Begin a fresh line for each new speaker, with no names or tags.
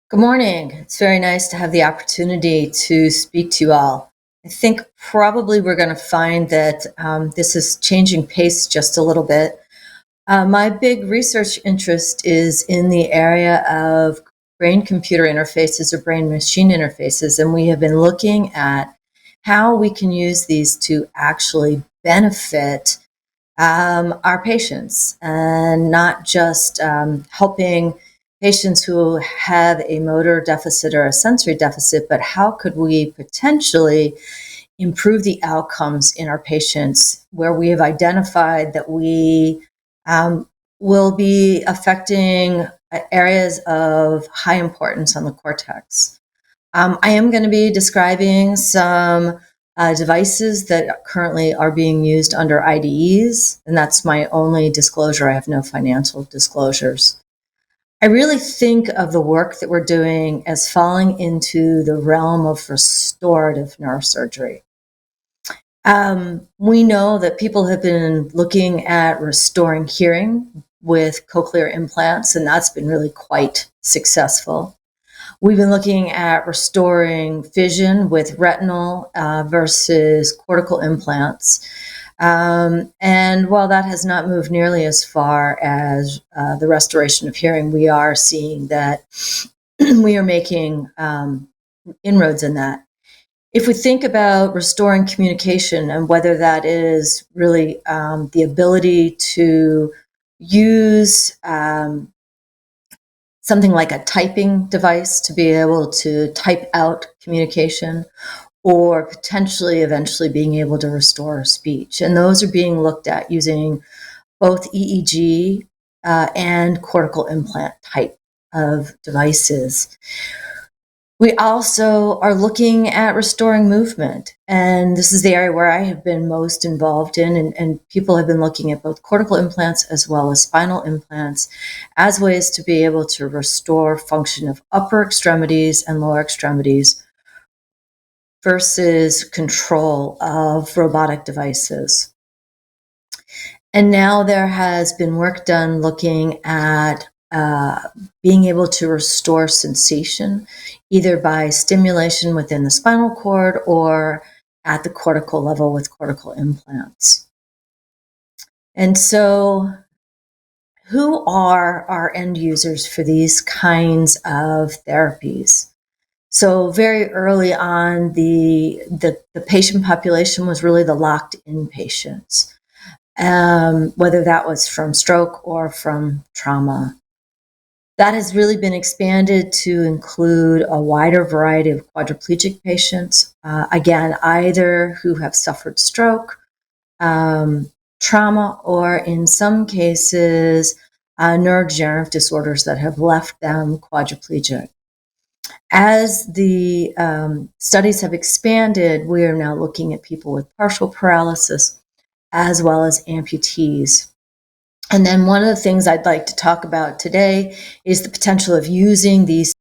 Good morning. It's very nice to have the opportunity to speak to you all. I think probably we're going to find that this is changing pace just a little bit. My big research interest is in the area of brain-computer interfaces or brain-machine interfaces, and we have been looking at how we can use these to actually benefit our patients and not just helping patients who have a motor deficit or a sensory deficit, but how could we potentially improve the outcomes in our patients where we have identified that we will be affecting areas of high importance on the cortex. I am going to be describing some devices that currently are being used under IDEs, and that's my only disclosure. I have no financial disclosures. I really think of the work that we're doing as falling into the realm of restorative neurosurgery. We know that people have been looking at restoring hearing with cochlear implants, and that's been really quite successful. We've been looking at restoring vision with retinal versus cortical implants. And while that has not moved nearly as far as the restoration of hearing, we are seeing that we are making inroads in that. If we think about restoring communication and whether that is really the ability to use something like a typing device to be able to type out communication, or potentially eventually being able to restore speech. And those are being looked at using both EEG and cortical implant type of devices. We also are looking at restoring movement. And this is the area where I have been most involved in, and people have been looking at both cortical implants as well as spinal implants as ways to be able to restore function of upper extremities and lower extremities versus control of robotic devices. And now there has been work done looking at being able to restore sensation, either by stimulation within the spinal cord or at the cortical level with cortical implants. And so, who are our end users for these kinds of therapies? So very early on, the patient population was really the locked-in patients, whether that was from stroke or from trauma. That has really been expanded to include a wider variety of quadriplegic patients, again, either who have suffered stroke, trauma, or in some cases, neurodegenerative disorders that have left them quadriplegic. As the studies have expanded, we are now looking at people with partial paralysis as well as amputees. And then one of the things I'd like to talk about today is the potential of using these